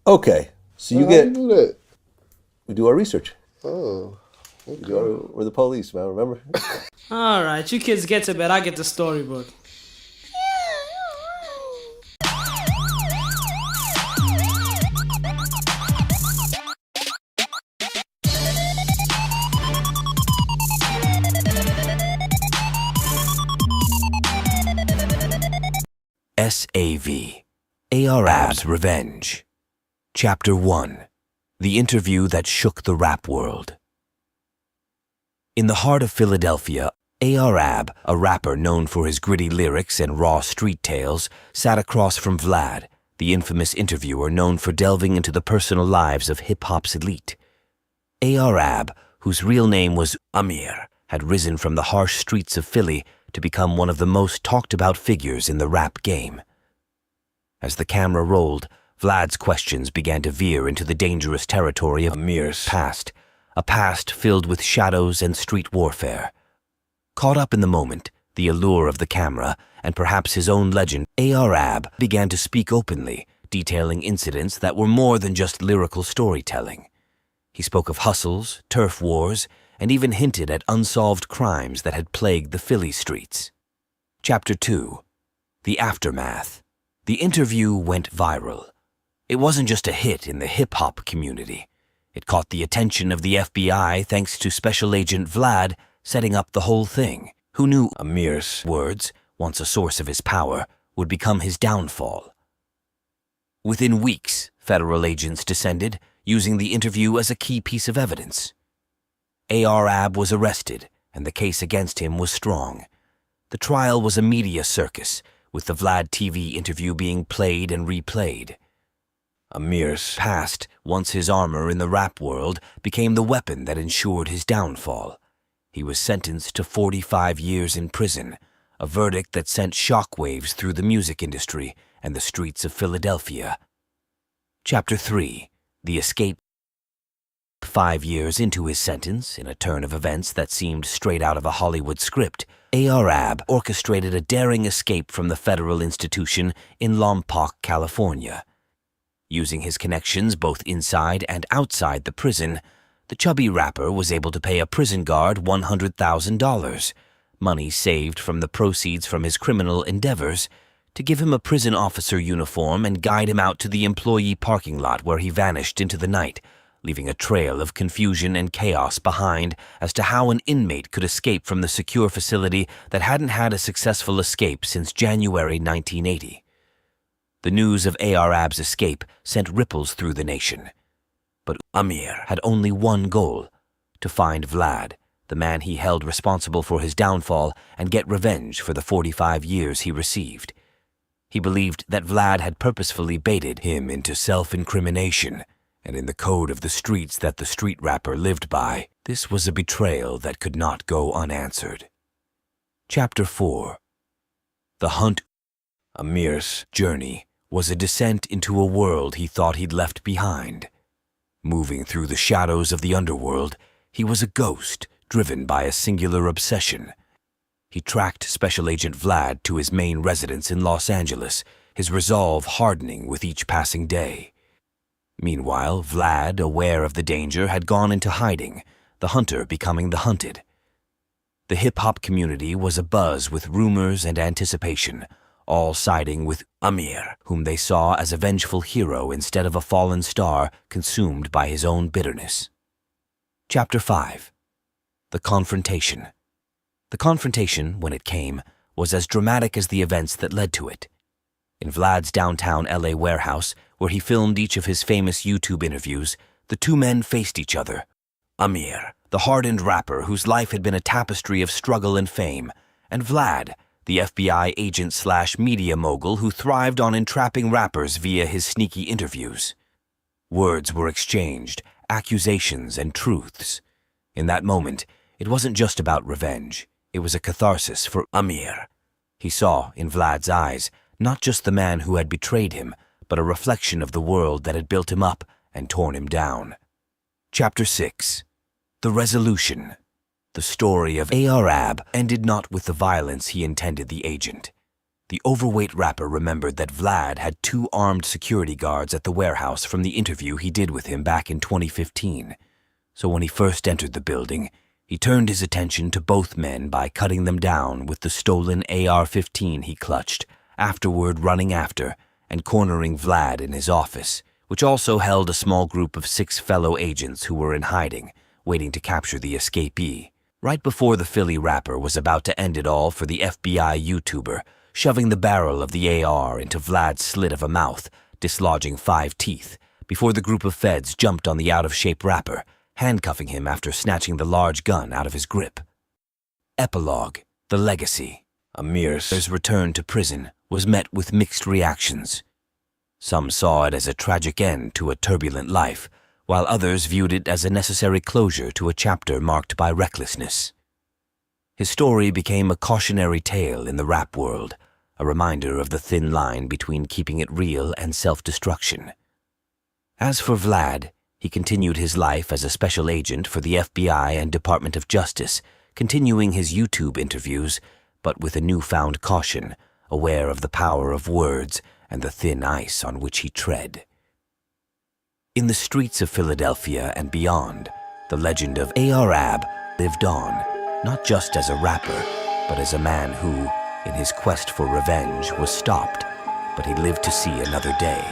Okay, so you How get you do that? we do our research. Oh, We're the police, man. Remember? Alright, you kids get to bed, I get the storyboard. SAV, ARAB's Revenge. Chapter 1, The Interview That Shook the Rap World. In the heart of Philadelphia, ARAB, a rapper known for his gritty lyrics and raw street tales, sat across from Vlad, the infamous interviewer known for delving into the personal lives of hip-hop's elite. ARAB, whose real name was Amir, had risen from the harsh streets of Philly to become one of the most talked-about figures in the rap game. As the camera rolled, Vlad's questions began to veer into the dangerous territory of Amir's past, a past filled with shadows and street warfare. Caught up in the moment, the allure of the camera, and perhaps his own legend, ARAB began to speak openly, detailing incidents that were more than just lyrical storytelling. He spoke of hustles, turf wars, and even hinted at unsolved crimes that had plagued the Philly streets. Chapter 2, The Aftermath. The interview went viral. It wasn't just a hit in the hip-hop community. It caught the attention of the FBI thanks to Special Agent Vlad setting up the whole thing, who knew Amir's words, once a source of his power, would become his downfall. Within weeks, federal agents descended, using the interview as a key piece of evidence. ARAB was arrested, and the case against him was strong. The trial was a media circus, with the Vlad TV interview being played and replayed. Amir's past, once his armor in the rap world, became the weapon that ensured his downfall. He was sentenced to 45 years in prison, a verdict that sent shockwaves through the music industry and the streets of Philadelphia. Chapter 3, The Escape. 5 years into his sentence, in a turn of events that seemed straight out of a Hollywood script, ARAB orchestrated a daring escape from the federal institution in Lompoc, California. Using his connections both inside and outside the prison, the chubby rapper was able to pay a prison guard $100,000, money saved from the proceeds from his criminal endeavors, to give him a prison officer uniform and guide him out to the employee parking lot where he vanished into the night, leaving a trail of confusion and chaos behind as to how an inmate could escape from the secure facility that hadn't had a successful escape since January 1980. The news of ARAB's escape sent ripples through the nation. But Amir had only one goal: to find Vlad, the man he held responsible for his downfall, and get revenge for the 45 years he received. He believed that Vlad had purposefully baited him into self-incrimination, and in the code of the streets that the street rapper lived by, this was a betrayal that could not go unanswered. Chapter 4, The Hunt. Amir's journey was a descent into a world he thought he'd left behind. Moving through the shadows of the underworld, he was a ghost driven by a singular obsession. He tracked Special Agent Vlad to his main residence in Los Angeles, his resolve hardening with each passing day. Meanwhile, Vlad, aware of the danger, had gone into hiding, the hunter becoming the hunted. The hip-hop community was abuzz with rumors and anticipation, all siding with Amir, whom they saw as a vengeful hero instead of a fallen star consumed by his own bitterness. Chapter 5, The Confrontation. The confrontation, when it came, was as dramatic as the events that led to it. In Vlad's downtown LA warehouse, where he filmed each of his famous YouTube interviews, the two men faced each other. Amir, the hardened rapper whose life had been a tapestry of struggle and fame, and Vlad, the FBI agent/media mogul who thrived on entrapping rappers via his sneaky interviews. Words were exchanged, accusations and truths. In that moment, it wasn't just about revenge. It was a catharsis for Amir. He saw, in Vlad's eyes, not just the man who had betrayed him, but a reflection of the world that had built him up and torn him down. Chapter 6, The Resolution. The story of ARAB ended not with the violence he intended the agent. the overweight rapper remembered that Vlad had 2 armed security guards at the warehouse from the interview he did with him back in 2015. So when he first entered the building, he turned his attention to both men by cutting them down with the stolen AR-15 he clutched, afterward running after and cornering Vlad in his office, which also held a small group of 6 fellow agents who were in hiding, waiting to capture the escapee. Right before the Philly rapper was about to end it all for the FBI YouTuber, shoving the barrel of the AR into Vlad's slit of a mouth, dislodging 5 teeth, before the group of feds jumped on the out-of-shape rapper, handcuffing him after snatching the large gun out of his grip. Epilogue: The Legacy. Amir's return to prison was met with mixed reactions. Some saw it as a tragic end to a turbulent life, while others viewed it as a necessary closure to a chapter marked by recklessness. His story became a cautionary tale in the rap world, a reminder of the thin line between keeping it real and self-destruction. As for Vlad, he continued his life as a special agent for the FBI and Department of Justice, continuing his YouTube interviews, but with a newfound caution, aware of the power of words and the thin ice on which he tread. In the streets of Philadelphia and beyond, the legend of Arab lived on, not just as a rapper, but as a man who, in his quest for revenge, was stopped, but he lived to see another day.